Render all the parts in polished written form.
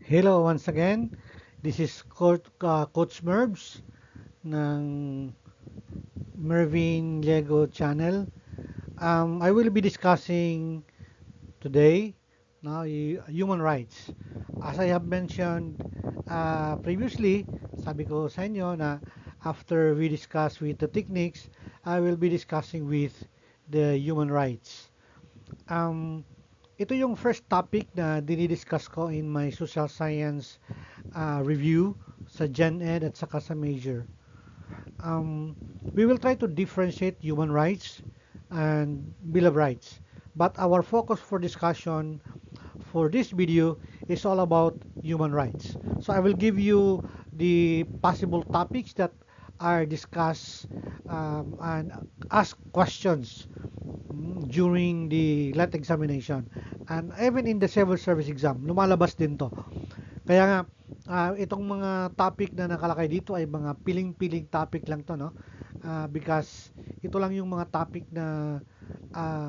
Hello once again. This is Coach Merbs ng Mervin Lego channel. I will be discussing today human rights. As I have mentioned previously, sabi ko sa inyo na after we discuss with the techniques, I will be discussing with the human rights. Um, Ito yung first topic na dinidiscuss ko in my social science review sa Gen Ed at saka sa major. We will try to differentiate human rights and Bill of Rights. But our focus for discussion for this video is all about human rights. So I will give you the possible topics that are discussed and ask questions during the LET examination. And even in the civil service exam, lumalabas din to. Kaya nga, itong mga topic na nakalakay dito ay mga piling-piling topic lang to, no? Because ito lang yung mga topic na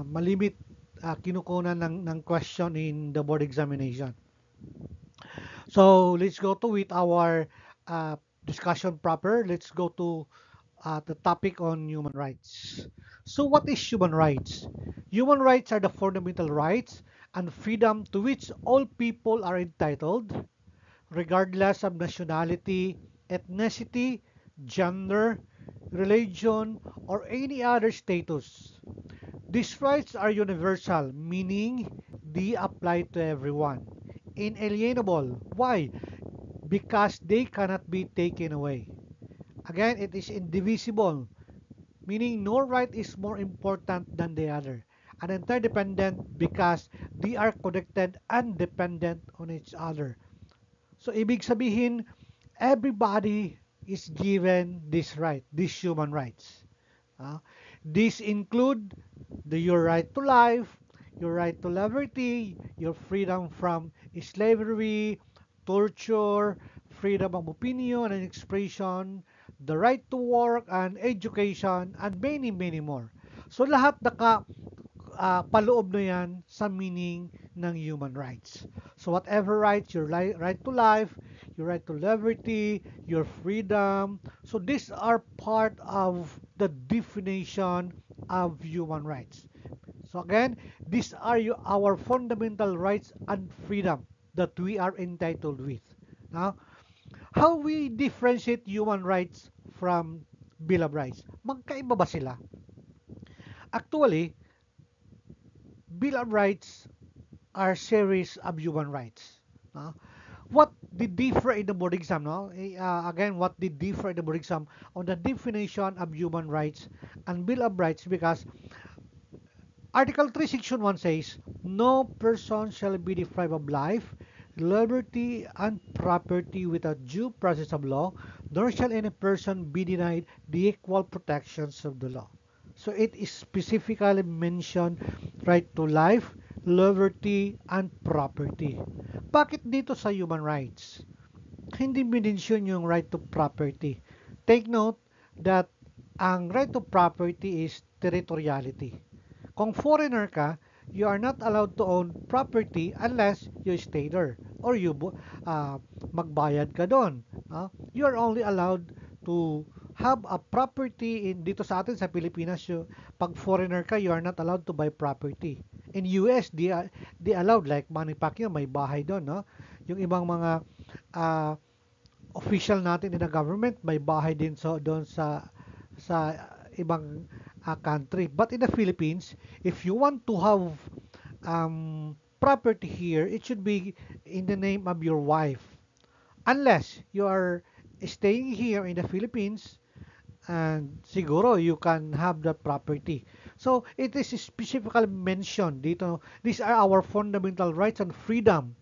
malimit kinukunan ng question in the board examination. So, let's go to with our uh, discussion proper. Let's go to the topic on human rights. So, what is human rights? Human rights are the fundamental rights and freedom to which all people are entitled, regardless of nationality, ethnicity, gender, religion, or any other status. These rights are universal, meaning they apply to everyone. Inalienable. Why? Because they cannot be taken away. Again, it is indivisible, meaning no right is more important than the other. And interdependent because they are connected and dependent on each other. So, ibig sabihin, everybody is given this right, these human rights. Uh, these include your right to life, your right to liberty, your freedom from slavery, torture, freedom of opinion and expression, the right to work and education, and many, many more. So lahat paloob na yan sa meaning ng human rights. So whatever rights, your right to life, your right to liberty, your freedom. So these are part of the definition of human rights. So again, these are our fundamental rights and freedom that we are entitled with. Now, how we differentiate human rights from Bill of Rights? Magkaiba ba sila? Actually, Bill of Rights are series of human rights. No? What did differ in the board exam? No? Again, what did differ in the board exam on the definition of human rights and Bill of Rights? Because Article 3, Section 1 says, no person shall be deprived of life, liberty, and property without due process of law, nor shall any person be denied the equal protections of the law. So it is specifically mentioned right to life, liberty, and property. Bakit dito sa human rights? Hindi minensyon yung right to property. Take note that ang right to property is territoriality. Kung foreigner ka, you are not allowed to own property unless you stay there or you magbayad ka doon. You are only allowed to have a property in dito sa atin sa Pilipinas. Pag foreigner ka, you are not allowed to buy property. In US, they allowed like Manny Pacquiao may bahay doon, no? Yung ibang mga uh, official natin in the government may bahay din doon sa ibang country. But in the Philippines, if you want to have property here, it should be in the name of your wife. Unless you are staying here in the Philippines, and siguro you can have that property. So it is specifically mentioned dito. These are our fundamental rights and freedom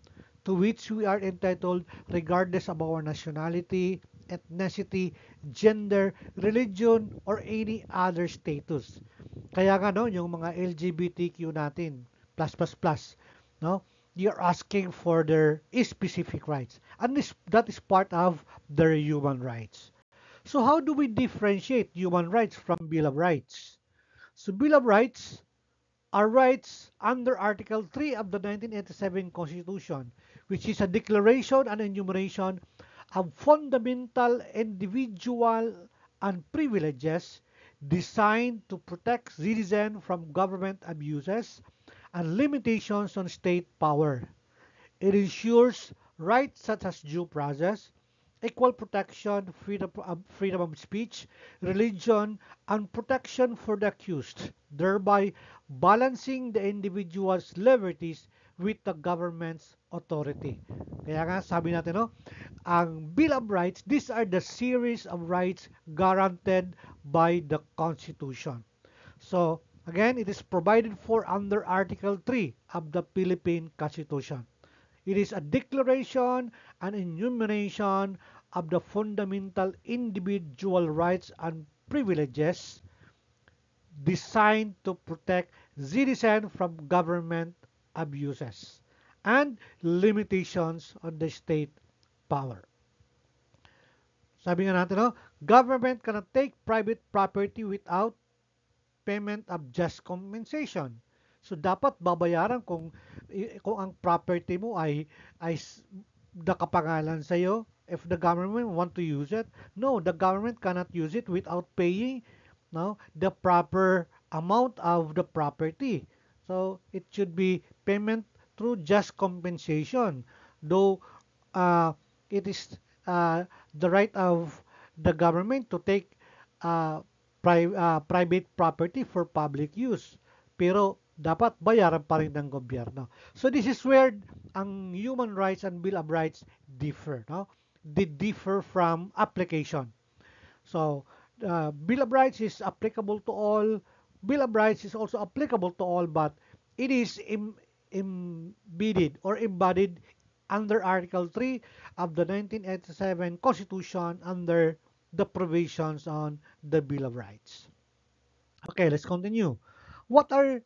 to which we are entitled regardless of our nationality, ethnicity, gender, religion, or any other status. Kaya nga no, yung mga LGBTQ natin, plus, no? You're asking for their specific rights. And that is part of their human rights. So how do we differentiate human rights from Bill of Rights? So Bill of Rights are rights under Article 3 of the 1987 Constitution, which is a declaration and enumeration of fundamental individual and privileges designed to protect citizens from government abuses and limitations on state power. It ensures rights such as due process, equal protection, freedom of speech, religion, and protection for the accused, thereby balancing the individual's liberties with the government's authority. Kaya nga sabi natin, no, ang Bill of Rights, these are the series of rights guaranteed by the Constitution. So, again, it is provided for under Article 3 of the Philippine Constitution. It is a declaration and enumeration of the fundamental individual rights and privileges designed to protect citizens from government abuses and limitations on the state power. Sabi nga natin, no, government cannot take private property without payment of just compensation. So dapat babayaran kung ang property mo ay nakapangalan sa iyo. If the government want to use it, no, the government cannot use it without paying, no, the proper amount of the property. So it should be payment through just compensation. Though it is the right of the government to take uh, private property for public use. Pero dapat bayaran pa rin ng gobyerno. So this is where ang human rights and Bill of Rights differ. No? They differ from application. So Bill of Rights is applicable to all. Bill of Rights is also applicable to all, but it is embedded or embodied under Article 3 of the 1987 Constitution under the provisions on the Bill of Rights. Okay, let's continue. What are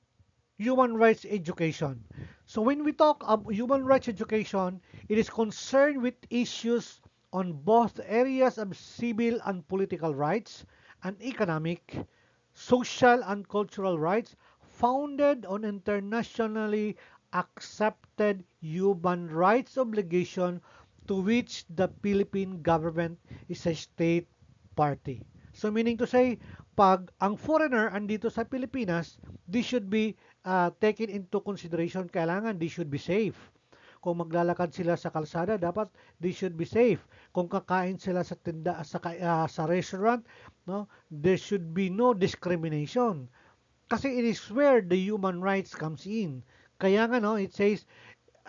human rights education? So when we talk of human rights education, it is concerned with issues on both areas of civil and political rights and economic, social and cultural rights founded on internationally accepted human rights obligation to which the Philippine government is a state party. So meaning to say, pag ang foreigner andito sa Pilipinas, this should be taken into consideration. Kailangan they should be safe. Kung maglalakad sila sa kalsada, dapat they should be safe. Kung kakain sila sa tinda sa restaurant, no, there should be no discrimination. Kasi it is where the human rights comes in. Kaya nga, no, it says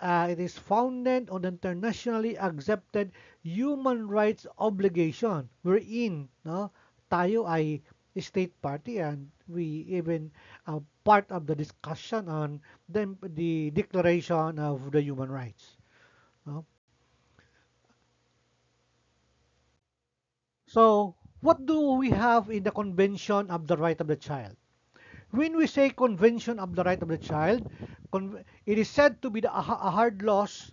it is founded on internationally accepted human rights obligation wherein, no, tayo ay state party and we even part of the discussion on the declaration of the human rights, no? So what do we have in the convention of the right of the child? When we say Convention of the Right of the Child, it is said to be a hard laws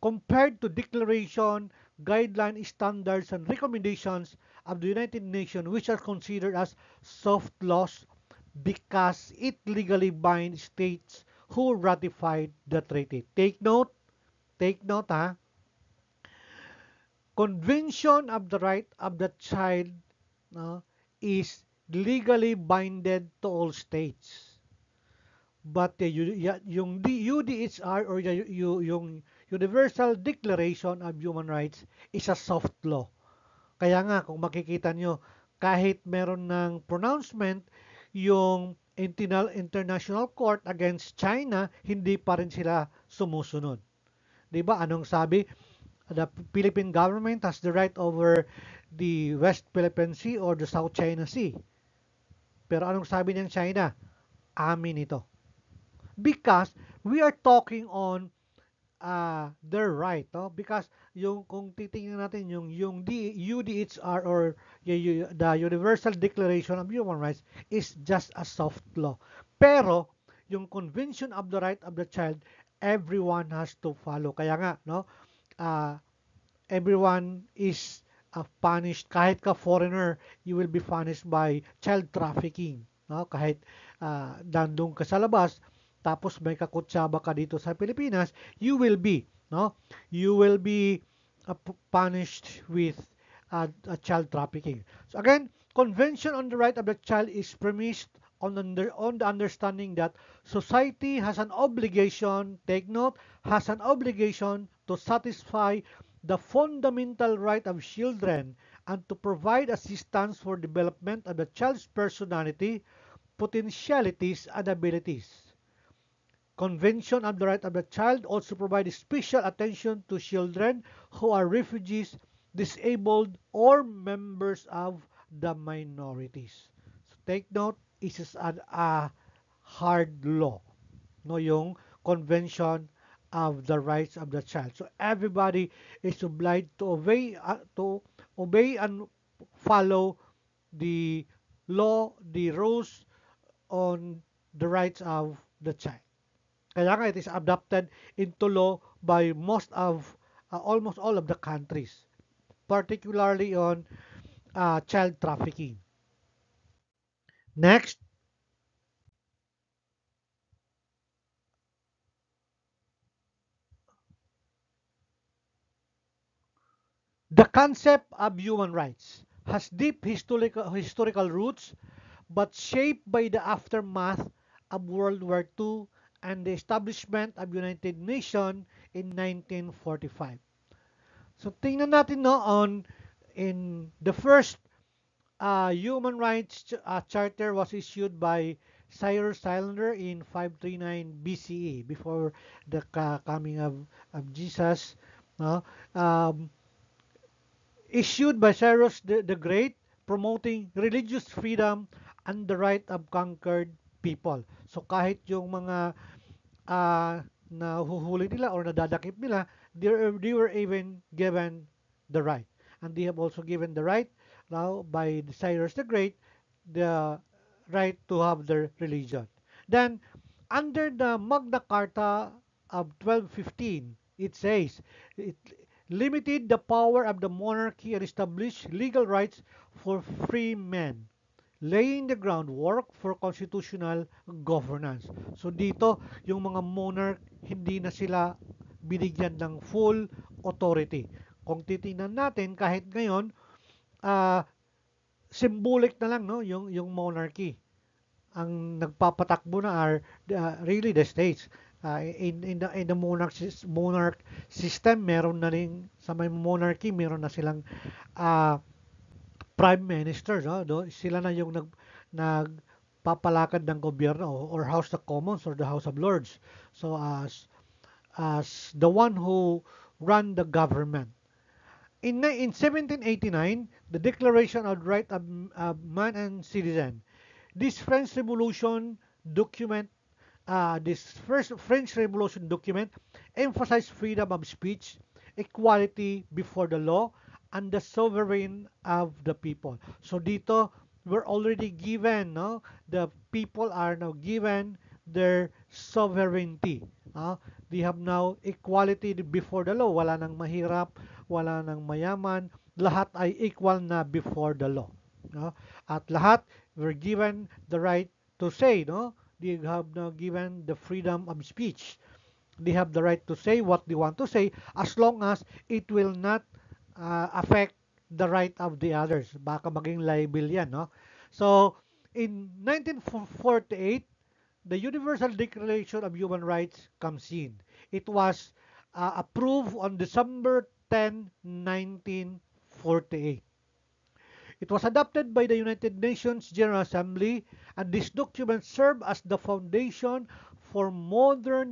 compared to declaration, guideline, standards, and recommendations of the United Nations, which are considered as soft laws because it legally binds states who ratified the treaty. Take note, ha. Convention of the Right of the Child, no, is legally binded to all states. But yung UDHR or yung Universal Declaration of Human Rights is a soft law. Kaya nga, kung makikita nyo, kahit meron ng pronouncement yung International Court against China, hindi pa rin sila sumusunod. 'Di ba? Anong sabi? The Philippine government has the right over the West Philippine Sea or the South China Sea. Pero anong sabi ng China? Amin ito. Because we are talking on their right, no? Because yung kung titingnan natin yung UDHR or the Universal Declaration of Human Rights is just a soft law. Pero yung Convention of the Right of the Child, everyone has to follow. Kaya nga, no? Uh, Everyone is punished. Kahit ka foreigner, you will be punished by child trafficking, no? Kahit nandun ka sa labas, tapos may kakutsaba ka dito sa Pilipinas, you will be, no? You will be punished with child trafficking. So again, Convention on the Right of the Child is premised on the understanding that society has an obligation, take note, has an obligation to satisfy the fundamental right of children and to provide assistance for development of the child's personality, potentialities, and abilities. Convention on the Right of the Child also provides special attention to children who are refugees, disabled, or members of the minorities. So take note, this is a hard law, no, yung Convention of the Rights of the Child. So everybody is obliged to obey and follow the law, the rules on the rights of the child. Kaya nga it is adopted into law by almost all of the countries, particularly on child trafficking. Next, the concept of human rights has deep historical roots, but shaped by the aftermath of World War II and the establishment of United Nations in 1945. So tingnan natin no on in the first human rights charter was issued by Cyrus Cylinder in 539 BCE, before the coming of Jesus. No? Um, Issued by Cyrus the Great, promoting religious freedom and the right of conquered people. So kahit yung mga nahuhuli nila or nadadakip nila, they were even given the right. And they have also given the right now by Cyrus the Great, the right to have their religion. Then, under the Magna Carta of 1215, it says it limited the power of the monarchy and established legal rights for free men, laying the groundwork for constitutional governance. So dito, yung mga monarch, hindi na sila binigyan ng full authority. Kung titingnan natin, kahit ngayon, ah, symbolic na lang no, yung monarchy. Ang nagpapatakbo na are really the states. In the monarch system, meron na rin sa may monarchy, meron na silang uh, prime minister, no? Sila na yung nagpapalakad ng gobyerno, or House of Commons or the House of Lords. So as the one who run the government. In 1789, the Declaration of Right of Man and Citizen. This French Revolution document, this first French Revolution document emphasized freedom of speech, equality before the law, and the sovereign of the people. So dito, we're already given, no? The people are now given their sovereignty. They have now equality before the law. Wala nang mahirap, wala nang mayaman. Lahat ay equal na before the law. No? At lahat, we're given the right to say, no? They have now given the freedom of speech. They have the right to say what they want to say, as long as it will not affect the right of the others. Baka maging liable yan, no? So, in 1948, the Universal Declaration of Human Rights comes in. It was approved on December 10, 1948. It was adopted by the United Nations General Assembly, and this document served as the foundation for modern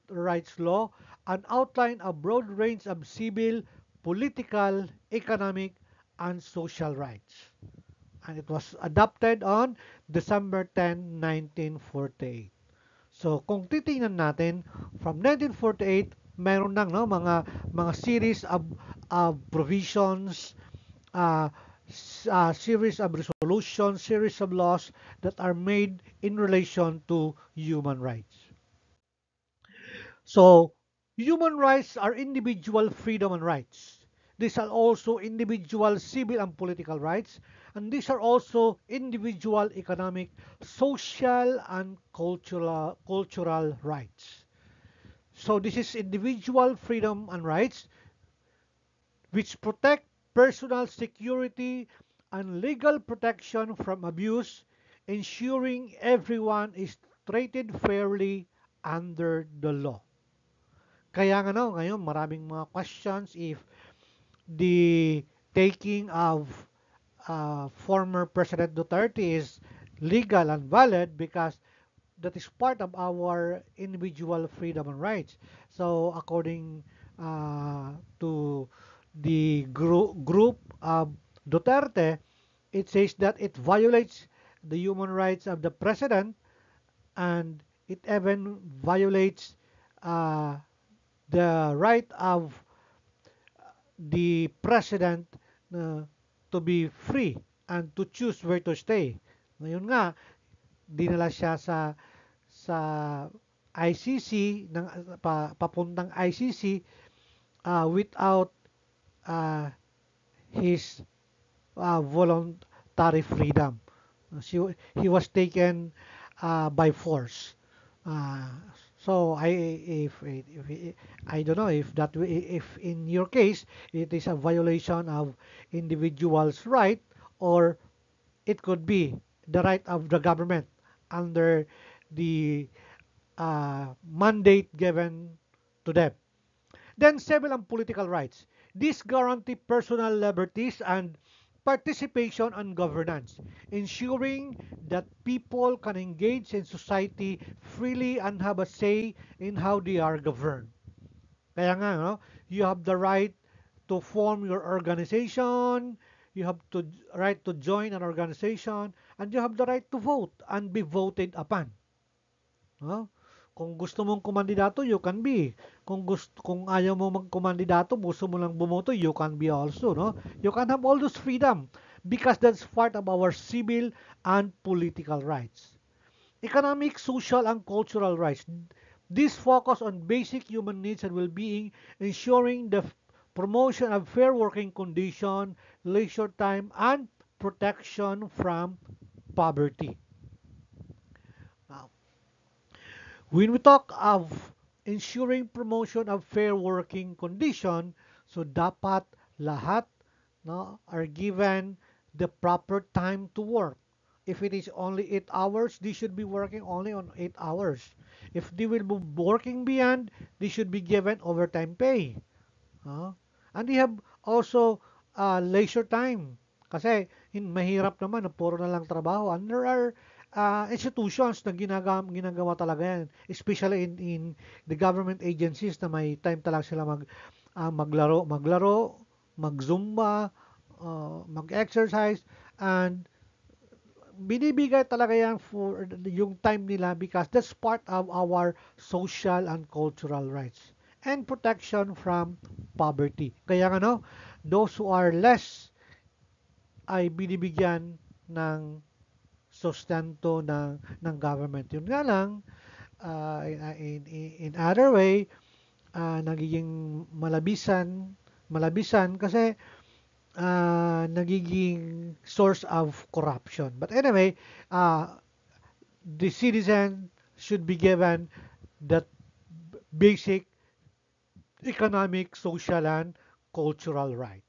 rights law and outlined a broad range of civil, political, economic, and social rights. And it was adopted on December 10, 1948. So kung titingnan natin, from 1948, mayroon nang no, mga series of provisions, uh, series of resolutions, series of laws that are made in relation to human rights. So, human rights are individual freedom and rights. These are also individual civil and political rights, and these are also individual economic, social, and cultural rights. So this is individual freedom and rights which protect personal security and legal protection from abuse, ensuring everyone is treated fairly under the law. Kaya nga no, ngayon maraming mga questions if the taking of former President Duterte is legal and valid because that is part of our individual freedom and rights. So according to the group of Duterte, it says that it violates the human rights of the president and it even violates uh, the right of the president uh, to be free and to choose where to stay. Ngayon nga, dinala siya sa ICC ng papuntang ICC without uh, his voluntary freedom. He was taken by force. Uh, so if I don't know if if in your case it is a violation of individual's right or it could be the right of the government under the mandate given to them. Then civil and political rights. These guarantee personal liberties and participation and governance, ensuring that people can engage in society freely and have a say in how they are governed. Kaya nga, no, you have the right to form your organization, you have to right to join an organization, and you have the right to vote and be voted upon. No? Kung gusto mong kumandidato, you can be. Kung ayaw mo magkumandidato, gusto mo lang bumoto, you can be also, no? You can have all those freedom because that's part of our civil and political rights. Economic, social, and cultural rights. This focus on basic human needs and well-being, ensuring the promotion of fair working condition, leisure time, and protection from poverty. Now, when we talk of ensuring promotion of fair working condition, so dapat lahat no, are given the proper time to work. If it is only 8 hours, they should be working only on 8 hours. If they will be working beyond, they should be given overtime pay. Huh? And they have also leisure time. Kasi mahirap naman, puro na lang trabaho. And there are institutions na ginagawa talaga yan. Especially in the government agencies na may time talaga sila maglaro, mag-zumba, mag-exercise, and binibigay talaga yan for yung time nila because that's part of our social and cultural rights and protection from poverty. Kaya nga no, those who are less ay binibigyan ng sustento ng government. Yun nga lang, in other way, nagiging malabisan kasi nagiging source of corruption. But anyway, the citizen should be given that basic economic, social, and cultural rights.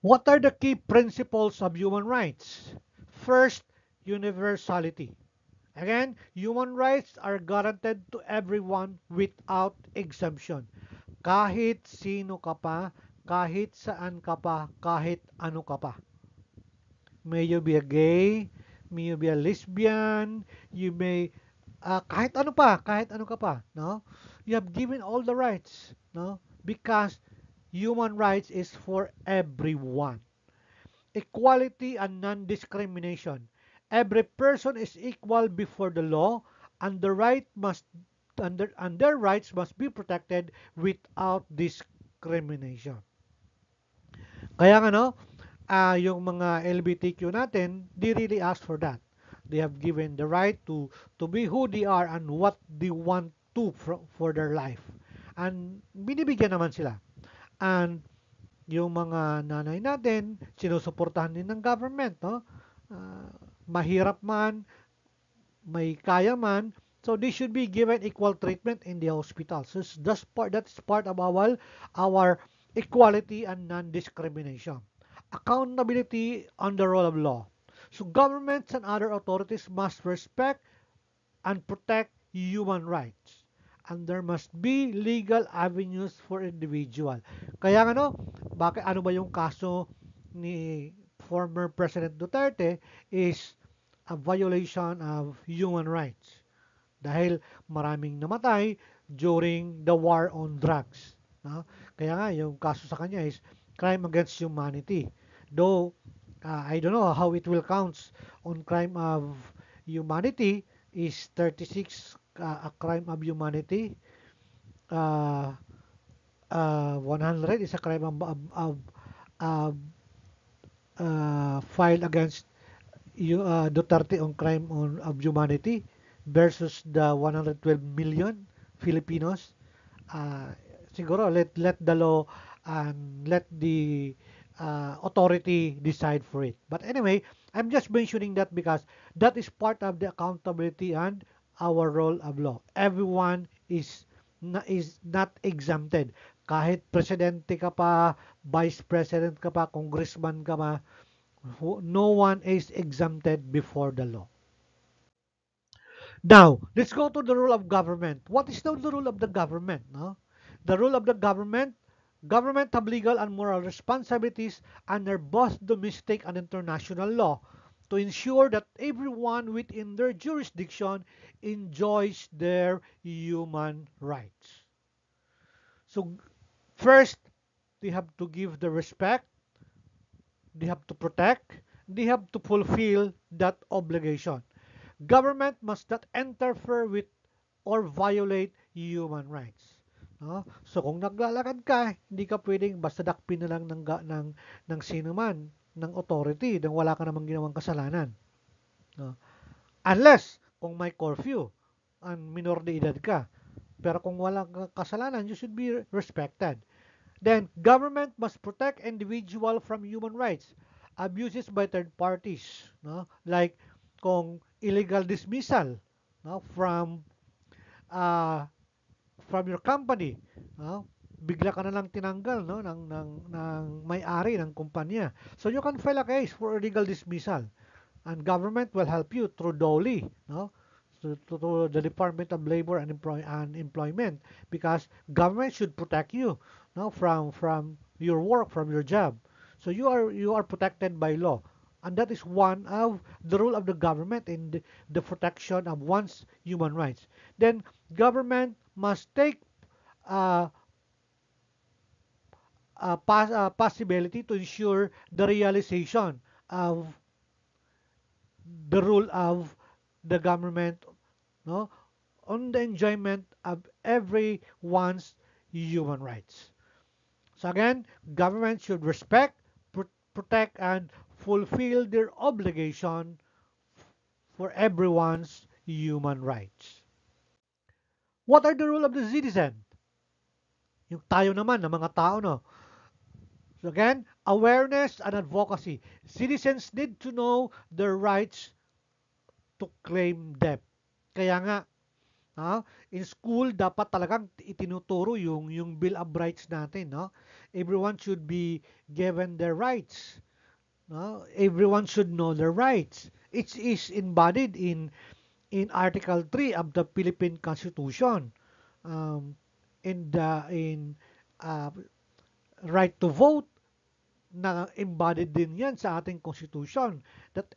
What are the key principles of human rights? First, universality. Again, human rights are guaranteed to everyone without exemption. Kahit sino ka pa, kahit saan ka pa, kahit ano ka pa. May you be a gay, may you be a lesbian, you may kahit ano ka pa, no? You have given all the rights, no? Because human rights is for everyone. Equality and non-discrimination. Every person is equal before the law, and their rights must be protected without discrimination. Kaya nga no, yung mga LGBTQ natin, they really ask for that. They have given the right to be who they are and what they want to for their life. And binibigyan naman sila. And yung mga nanay natin, sinusuportahan din ng government, no? Ah, mahirap man, may kaya man, so they should be given equal treatment in the hospital. So that's part of our equality and non-discrimination. Accountability on the rule of law. So governments and other authorities must respect and protect human rights. And there must be legal avenues for individual. Kaya ano, bakit ano ba yung kaso ni former President Duterte is a violation of human rights. Dahil maraming namatay during the war on drugs. No? Kaya nga, yung kaso sa kanya is crime against humanity. Though, I don't know how it will count on crime of humanity is 36 a crime of humanity. Uh, 100 is a crime of filed against Duterte on crime of humanity versus the 112 million Filipinos. Uh, Siguro let the law and let the authority decide for it. But anyway, I'm just mentioning that because that is part of the accountability and our role of law. Everyone is not exempted. Kahit presidente ka pa, vice president ka pa, congressman ka pa, no one is exempted before the law. Now, let's go to the rule of government. What is the rule of the government? No? The rule of the government have legal and moral responsibilities under both domestic and international law to ensure that everyone within their jurisdiction enjoys their human rights. So, first, they have to give the respect, they have to protect, they have to fulfill that obligation. Government must not interfere with or violate human rights. No? So kung naglalakad ka, hindi ka pwedeng basta dakpin na lang ng sino man, ng authority, nang wala ka namang ginawang kasalanan. No? Unless kung may curfew, and minor de edad ka. Pero kung wala kang kasalanan, you should be respected. Then, government must protect individual from human rights abuses by third parties, no? Like kung illegal dismissal, no, uh, from your company, no? Bigla ka na lang tinanggal, no, ng may-ari ng kumpanya. So you can file a case for illegal dismissal, and government will help you through DOLE, no? To the Department of Labor and Employment, because government should protect you, no, from your work, from your job. So you are protected by law, and that is one of the rule of the government in the protection of one's human rights. Then government must take uh, possibility to ensure the realization of the rule of the government, no, on the enjoyment of everyone's human rights. So again, government should respect, protect, and fulfill their obligation for everyone's human rights. What are the rule of the citizen? Yung tayo naman, ng mga tao, no? So again, awareness and advocacy. Citizens need to know their rights to claim them. Kaya nga, in school dapat talagang itinuturo yung Bill of Rights natin, no? Everyone should be given their rights, no? Everyone should know their rights. It is embodied in Article 3 of the Philippine Constitution. Um, in uh, right to vote, na embodied din yan sa ating constitution, that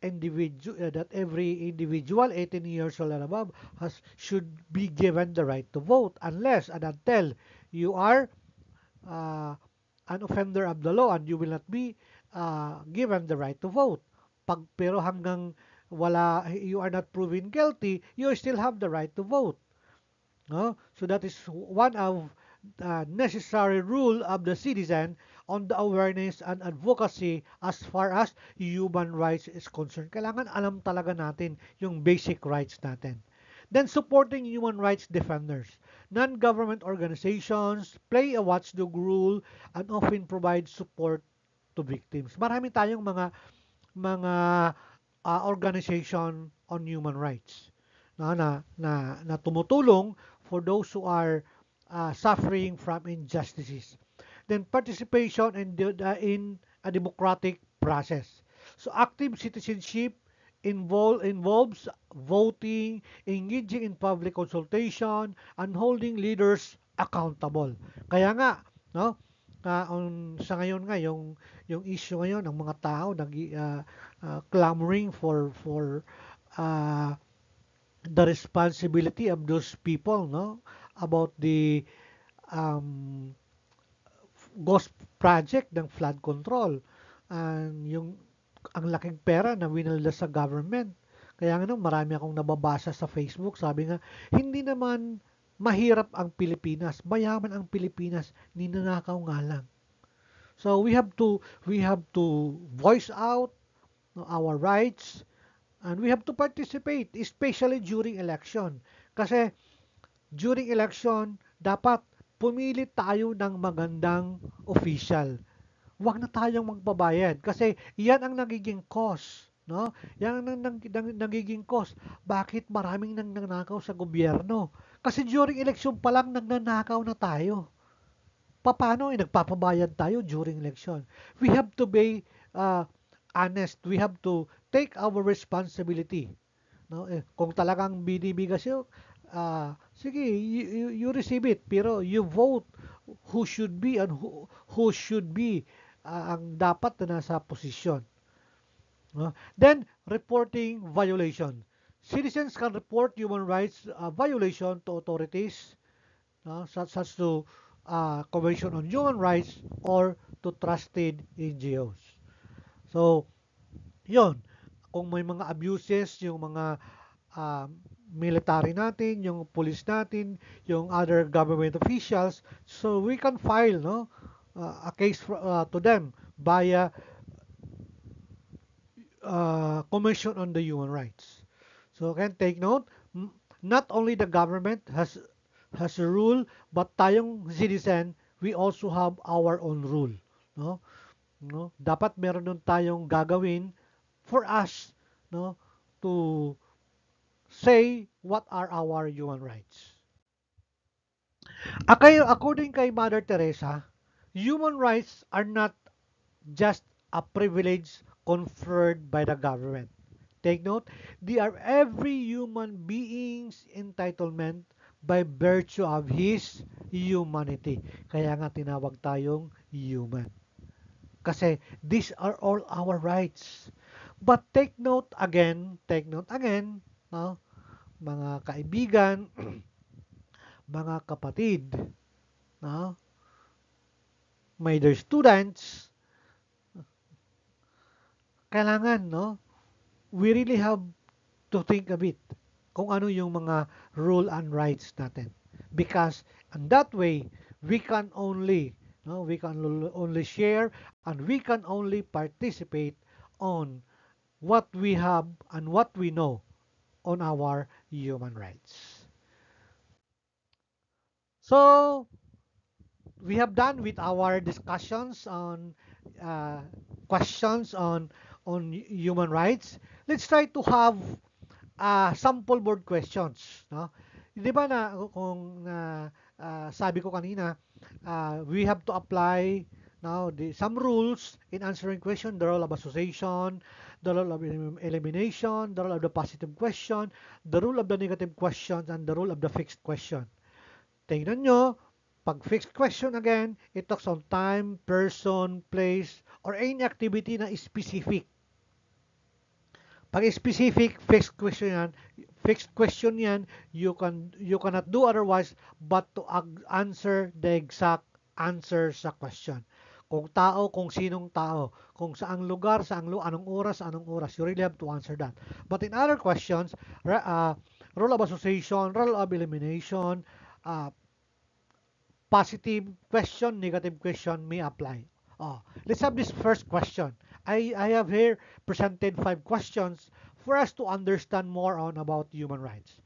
every individual 18 years old and above should be given the right to vote unless and until you are uh, an offender of the law and you will not be given the right to vote. Pero hanggang you are not proven guilty, you still have the right to vote, no? So that is one of the necessary rule of the citizen on the awareness and advocacy as far as human rights is concerned. Kailangan alam talaga natin yung basic rights natin. Then supporting human rights defenders. Non-government organizations play a watchdog role and often provide support to victims. Marami tayong mga organization on human rights na tumutulong for those who are suffering from injustices. Then participation in a democratic process. So active citizenship involves voting, engaging in public consultation, and holding leaders accountable. Kaya nga, no, sa ngayon nga yung issue ngayon ng mga tao clamoring for uh, the responsibility of those people, no, about the um, ghost project ng flood control, and yung ang laking pera na winalda sa government. Kaya nga marami akong nababasa sa Facebook, sabi nga, hindi naman mahirap ang Pilipinas, mayaman ang Pilipinas, ninanakaw nga lang. So we have to voice out, no, our rights, and we have to participate, especially during election. Kasi during election, dapat pumili tayo ng magandang official. Huwag na tayong magbabayad kasi yan ang nagiging cause, no? Yan ang nagiging cause. Bakit maraming nagnanakaw sa gobyerno? Kasi during election pa lang nagnanakaw na tayo. Paano nagpapabayad tayo during election? We have to be honest. We have to take our responsibility. No? Kung talagang binibigas yun, sige, you receive it. Pero you vote who should be and who should be ang dapat na nasa posisyon. No? Then, reporting violation. Citizens can report human rights violation to authorities, no? such as to Convention on Human Rights or to trusted NGOs. So, yon, kung may mga abuses, yung mga military natin, yung police natin, yung other government officials, so we can file, no, a case to them via Commission on the Human Rights. So can take note, not only the government has a rule, but tayong citizen, we also have our own rule, no? No? Dapat meron nun tayong gagawin for us, no, to say what are our human rights. According kay Mother Teresa, human rights are not just a privilege conferred by the government. Take note, they are every human being's entitlement by virtue of his humanity. Kaya nga tinawag tayong human. Kasi these are all our rights. But take note again, no, mga kaibigan, mga kapatid, no, my dear students, kailangan, no, we really have to think a bit kung ano yung mga rule and rights natin. Because in that way, we can only, no, we can only share and we can only participate on what we have and what we know on our human rights. So, we have done with our discussions on uh, questions on human rights. Let's try to have sample board questions, no? 'Di ba na kung sabi ko kanina, we have to apply now some rules in answering question, the rule of association, the rule of elimination, the rule of the positive question, the rule of the negative question, and the rule of the fixed question. Tingnan nyo, pag fixed question again, it talks on time, person, place, or any activity na specific. Pag specific, fixed question yan, you cannot do otherwise but to answer the exact answer sa question. Kung tao, kung sinong tao, kung saang lugar, anong oras, you really have to answer that. But in other questions, rule of association, rule of elimination, positive question, negative question may apply. Let's have this first question. I have here presented 5 questions for us to understand more on about human rights.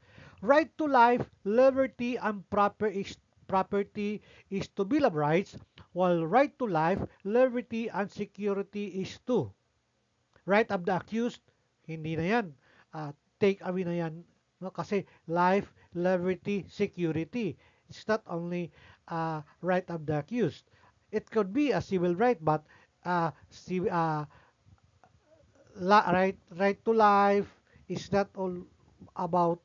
right to life, liberty, and property is to Bill of Rights, while right to life, liberty, and security is to right of the accused, hindi na yan. Ah, take away na yan. No? Kasi life, liberty, security. It's not only right of the accused. It could be a civil right, but ci- uh, right to life is not all about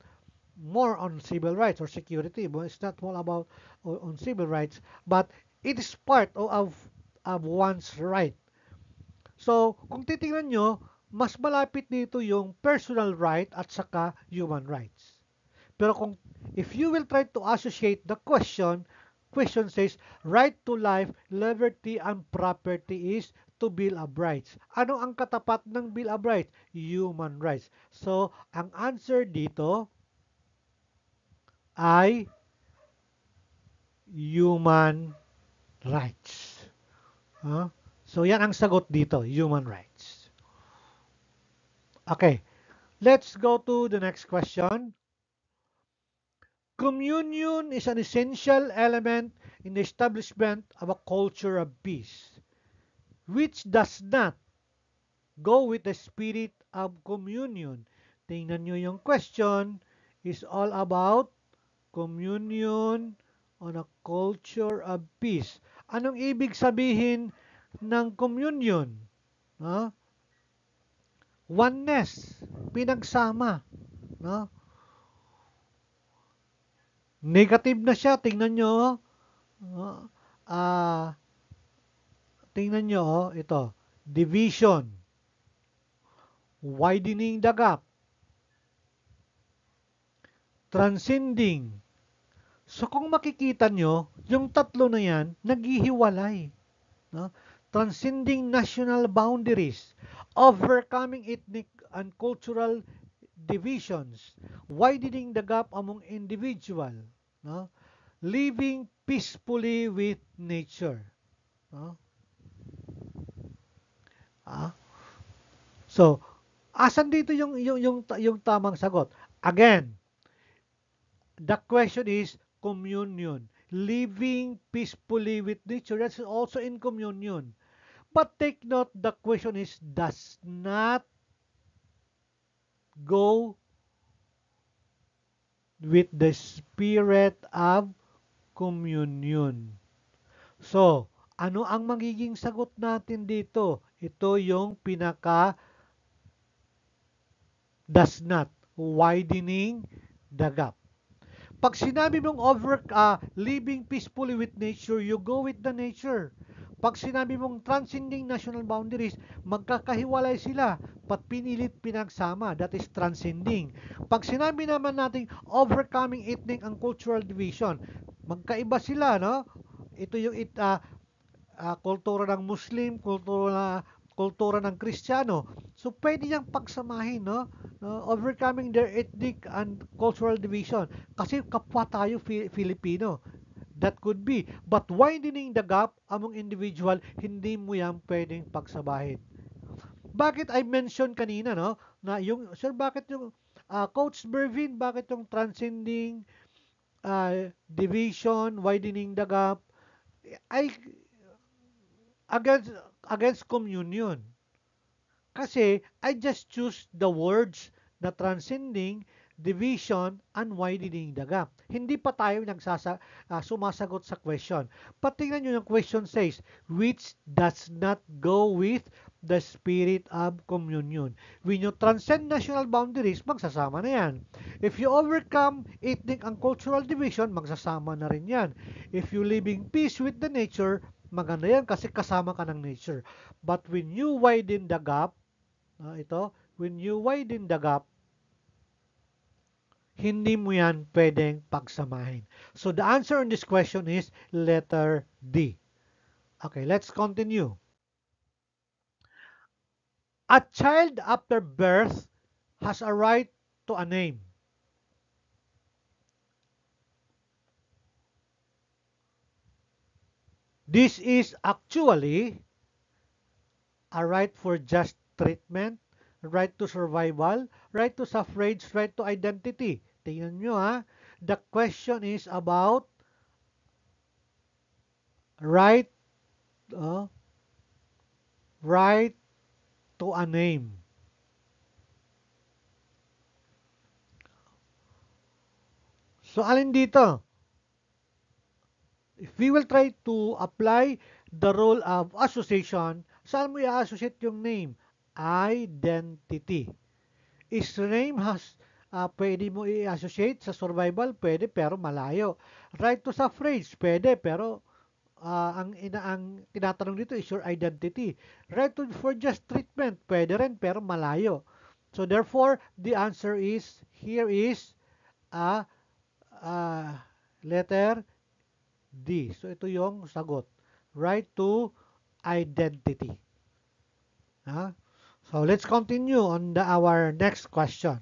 more on civil rights or security, but it's not all about on civil rights, but it is part of one's right. So, kung titingnan nyo, mas malapit dito yung personal right at saka human rights. Pero kung if you will try to associate the question says right to life, liberty, and property is to Bill of Rights. Ano ang katapat ng Bill of Rights? Human rights. So, ang answer dito ay human rights. Huh? So, yan ang sagot dito, human rights. Okay, let's go to the next question. Communion is an essential element in the establishment of a culture of peace, which does not go with the spirit of communion. Tingnan nyo yung question is all about communion on a culture of peace. Anong ibig sabihin ng communion? No? Oneness, pinagsama. No? Negative na siya, tingnan nyo. Oh. Ah, tingnan nyo, ito. Division. Widening the gap. Transcending. So kung makikita nyo, yung tatlo na yan, naghihiwalay. No? Transcending national boundaries. Overcoming ethnic and cultural divisions. Widening the gap among individual. No? Living peacefully with nature. No? Ah? So, asan dito yung tamang sagot? Again, the question is communion. Living peacefully with nature. That's also in communion. But take note, the question is does not go with the spirit of communion. So, ano ang magiging sagot natin dito? Ito yung pinaka does not, widening the gap. Pag sinabi mong living peacefully with nature, you go with the nature. Pag sinabi mong transcending national boundaries, magkakahiwalay sila. Pat pinilit pinagsama, that is transcending. Pag sinabi naman natin overcoming ethnic and cultural division, magkaiba sila, no? Ito yung kultura ng Muslim, kultura ng Kristiyano. So, pwede niyang pagsamahin, no? Overcoming their ethnic and cultural division. Kasi kapwa tayo Filipino. That could be. But widening the gap among individual, hindi mo yan pwedeng pagsabahin. Bakit I mentioned kanina, no? Na yung, sir, bakit yung, Coach Mervin, bakit yung transcending division, widening the gap, ay against against communion. Kasi I just choose the words na transcending, division, and widening the gap. Hindi pa tayo sumasagot sa question. Patingnan nyo yung question says, which does not go with the spirit of communion. When you transcend national boundaries, magsasama na yan. If you overcome ethnic and cultural division, magsasama na rin yan. If you live in peace with the nature, maganda yan kasi kasama ka ng nature. But when you widen the gap, when you widen the gap, hindi mo yan pwedeng pagsamahin. So the answer on this question is letter D. Okay, let's continue. A child after birth has a right to a name. This is actually a right for just treatment, right to survival, right to suffrage, right to identity. Tingnan nyo ha. The question is about right, uh, right to a name. So, alin dito? If we will try to apply the rule of association, saan mo i-associate yung name? Identity. Is name has, pwede mo i-associate sa survival, pwede, pero malayo. Right to suffrage, pwede, pero ang tinatanong dito is your identity. Right to for just treatment, pwede rin, pero malayo. So therefore, the answer is, here is a, letter D. So ito yung sagot. Right to identity. Ha? So let's continue on our next question.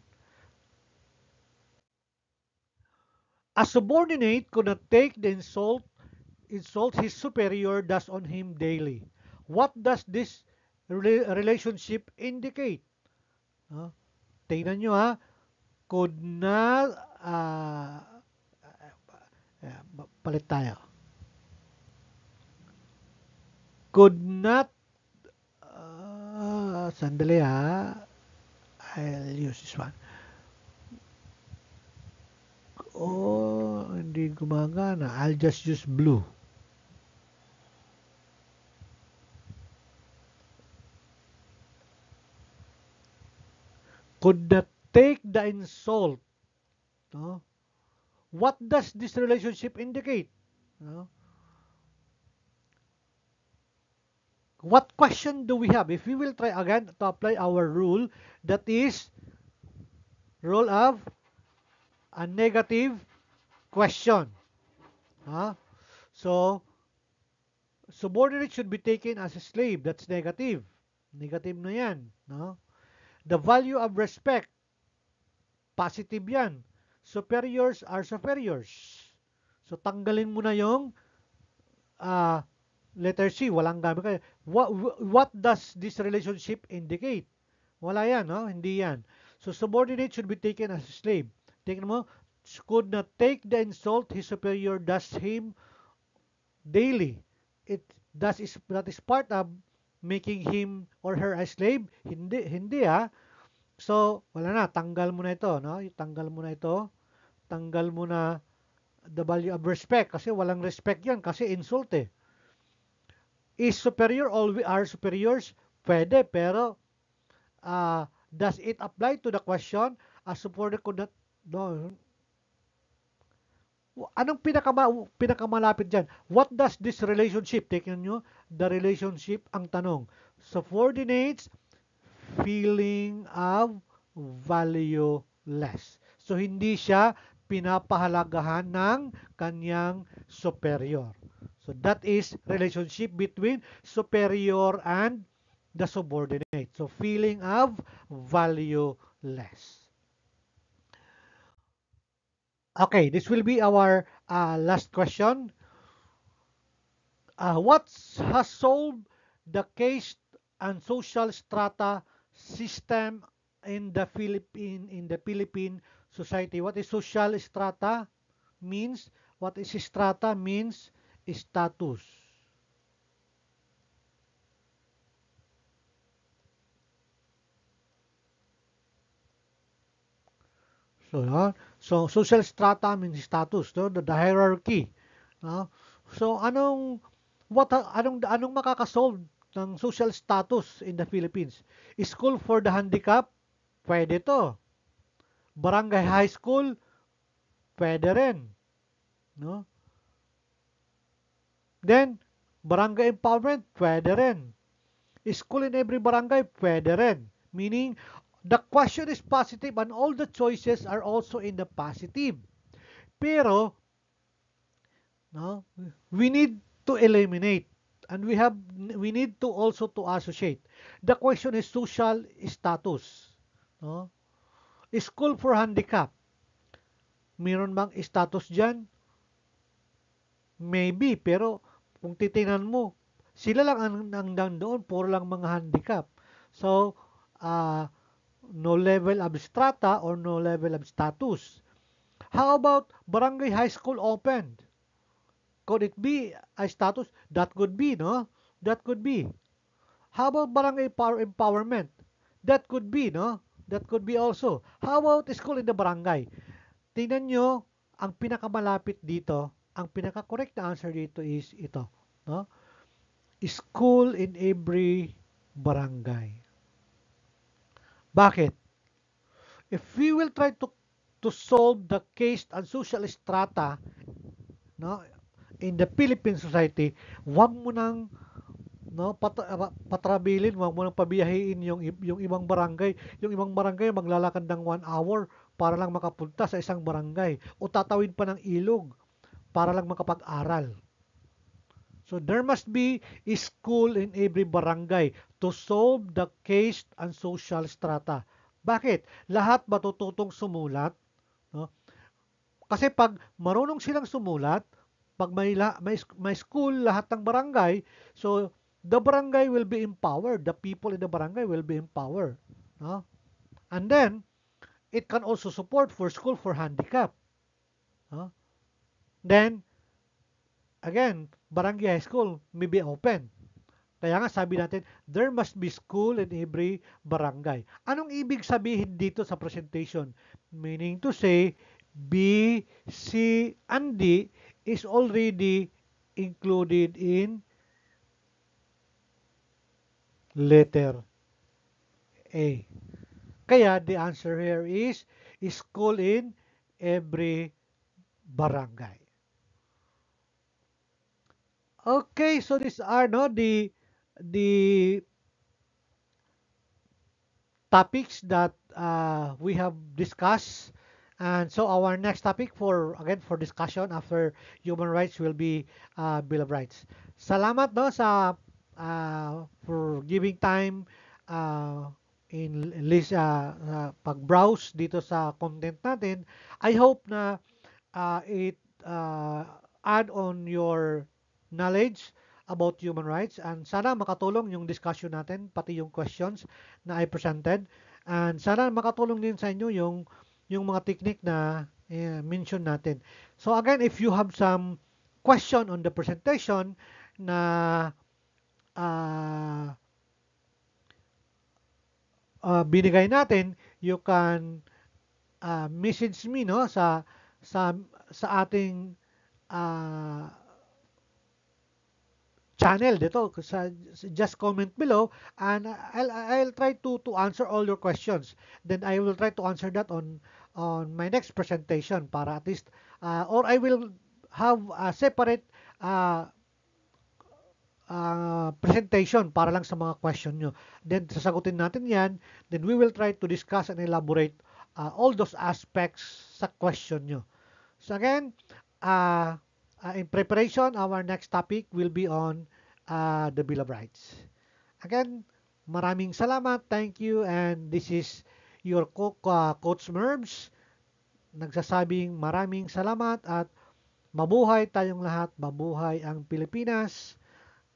A subordinate could not take the insult his superior does on him daily. What does this relationship indicate? No? Tingnan nyo ha. Could not, palit tayo. Could not, sandali ha. I'll use this one. Oh, hindi gumagana. I'll just use blue. Could not take the insult. No? What does this relationship indicate? No? What question do we have? If we will try again to apply our rule, that is rule of a negative question. Huh? So, subordinate should be taken as a slave. That's negative. Negative na yan. No? The value of respect, positive yan. Superiors are superiors. So, tanggalin mo na yung uh, letter C. Walang gamit kayo. What does this relationship indicate? Wala yan, no? Hindi yan. So, subordinate should be taken as a slave. Tingnan mo, could not take the insult his superior does him daily. That is part of making him or her a slave. Hindi ha. So, wala na. Tanggal mo na ito, no? Tanggal mo na ito. Tanggal mo na the value of respect kasi walang respect yan kasi insult eh. Is superior all we are superiors? Pwede, pero does it apply to the question? A supporter could not, no. Anong pinakamalapit dyan? What does this relationship? Tingnan nyo, the relationship, ang tanong. Subordinates feeling of valueless. So, hindi siya pinapahalagahan ng kanyang superior. So, that is relationship between superior and the subordinate. So, feeling of valueless. Okay, this will be our last question. What has solved the caste and social strata system in the Philippine society? What is social strata means? What is strata means? Status. So social strata means status, no? The hierarchy. No? So anong makakasolve ng social status in the Philippines? School for the handicap, pwede to. Barangay high school, pwede rin, no? Then barangay empowerment, pwede rin. School in every barangay, pwede rin. Meaning the question is positive and all the choices are also in the positive. Pero no, we need to eliminate and we need to also to associate. The question is social status, no? School for handicap, meron bang status diyan? Maybe, pero kung titingnan mo, sila lang ang nandoon, puro lang mga handicap. So, no level of strata or no level of status. How about barangay high school opened? Could it be a status? That could be, no? That could be. How about barangay power empowerment? That could be, no? That could be also. How about school in the barangay? Tingnan nyo, ang pinakamalapit dito, ang pinaka-correct na answer dito is ito, no? School in every barangay. Bakit? If we will try to solve the caste and social strata, no, in the Philippine society, wag mo nang no patrabilin, wag mo nang pabiyahin yung ibang barangay. Yung ibang barangay maglalakad ng 1 hour para lang makapunta sa isang barangay o tatawid pa ng ilog para lang makapag-aral. So there must be a school in every barangay to solve the caste and social strata. Bakit? Lahat matututong sumulat, no? Kasi pag marunong silang sumulat, pag may school lahat ng barangay, so the barangay will be empowered. The people in the barangay will be empowered. No? And then, it can also support for school for handicap. No? Then, again, barangay high school may be open. Kaya nga sabi natin, there must be school in every barangay. Anong ibig sabihin dito sa presentation? Meaning to say, B, C, and D is already included in letter A. Kaya the answer here is school in every barangay. Okay, so these are no the topics that we have discussed. And so our next topic for again for discussion after human rights will be Bill of Rights. Salamat no for giving time uh, in list pag-browse dito sa content natin. I hope na it add on your knowledge about human rights and sana makatulong yung discussion natin pati yung questions na I presented and sana makatulong din sa inyo yung mga technique na mention natin. So again, if you have some question on the presentation na uh, binigay natin, you can message me no sa sa ating uh, channel dito just comment below and I'll try to answer all your questions. Then I will try to answer that on my next presentation para at least or I will have a separate uh, presentation para lang sa mga question nyo. Then sasagutin natin yan. Then we will try to discuss and elaborate all those aspects sa question nyo. So again, in preparation, our next topic will be on the Bill of Rights. Again, maraming salamat. Thank you. And this is your Coach Merbs. Nagsasabing maraming salamat at mabuhay tayong lahat. Mabuhay ang Pilipinas.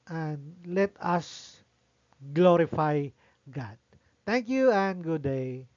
And let us glorify God. Thank you and good day.